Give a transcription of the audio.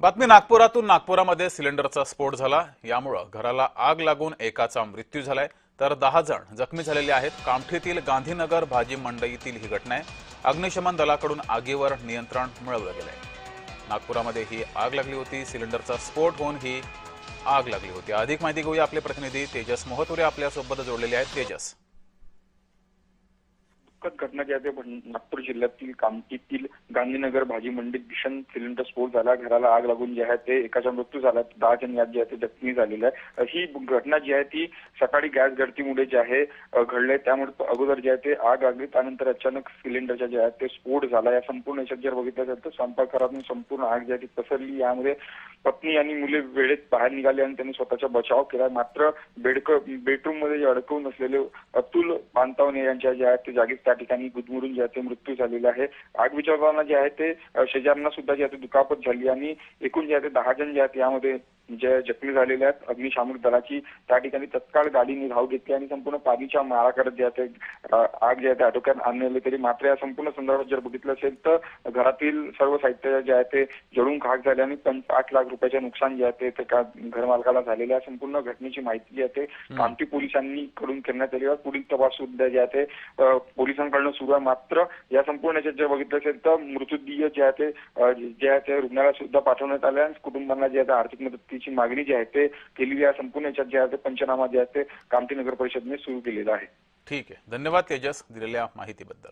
बातमी नागपुरातून नागपुरामध्ये सिलेंडरचा स्फोट झाला। यामुळे घराला आग लागून एकाचा मृत्यू झालाय तर 10 जण जखमी झालेले आहेत। कामठीतील गांधीनगर भाजी मंडईतील ही घटना आहे। अग्निशमन दलाकडून आगीवर नियंत्रण मिळवलं गेलंय। नागपुरामध्ये ही आग लागली होती। सिलेंडरचा स्फोट होऊन ही आग लागली होती। अधिक माहिती घेऊया, आपले प्रतिनिधी तेजस मोहतुरे आपल्यासोबत जोडलेले आहेत। तेजस, दुःखद घटना जी आहे नागपूर जिल्ह्यातील कामठीतील गांधीनगर भाजी मंडईत भीषण सिलेंडर स्फोट झाला। घराला आग लागून जे आहे ते एकाचा मृत्यू झाला, 10 जण यात जे आहे ते जखमी झालेले आहे। ही घटना जी आहे ती सकाळी गॅस गळतीमुळे जे आहे घडले। त्यामुळे अगोदर जे आहे ते आग लागली, त्यानंतर अचानक सिलेंडरचा जे आहे ते स्फोट झाला। या संपूर्ण याच्यात जर बघितलं तर स्वयंपाकघरातून संपूर्ण आग जी आहे ती पसरली। यामध्ये पत्नी आणि मुले वेळेत बाहेर निघाले आणि त्यांनी स्वतःचा बचाव केला। मात्र बेडरूम मध्ये अडकून असलेले अतुल पानतावणे यांच्या जे आहे ते जागीच त्या ठिकाणी गुदमरून जे आहे ते मृत्यू झालेला आहे। आग विझवताना जे आहे ते शेजाऱ्यांना सुद्धा जे आहे ते दुखापत झाली आणि एकूण जे आहे ते 10 जण जे आहेत यामध्ये जे जखमी झालेले आहेत। अग्निशामक दलाची त्या ठिकाणी तत्काळ गाडीने धाव घेतली आणि संपूर्ण पाणीच्या मारा करत जे आहे ते आग जे आहे ते आटोक्यात आणले तरी मात्र या संपूर्ण संदर्भात जर बघितलं असेल तर घरातील सर्व साहित्य जे आहे ते जळून खाक झाले आणि 8 लाख रुपयाचे नुकसान जे आहे ते घरमालकाला झालेले आहे। संपूर्ण घटनेची माहिती जी आहे ते कामठी पोलिसांनी कडून करण्यात आली आहे। पुढील तपास सुद्धा जे आहे ते पोलिसांकडून सुरू आहे। मात्र या संपूर्ण याच्यात जर बघितलं असेल तर मृतदेह जे आहे ते रुग्णालयात सुद्धा पाठवण्यात आले आणि कुटुंबांना जे आहे आर्थिक मदतीची मागणी जी आहे ते केलेली आहे। संपूर्ण याच्यात जे आहे ते पंचनामा जे आहे ते कामठी नगर परिषदेने सुरू केलेला आहे। ठीक आहे, धन्यवाद तेजस दिलेल्या माहितीबद्दल।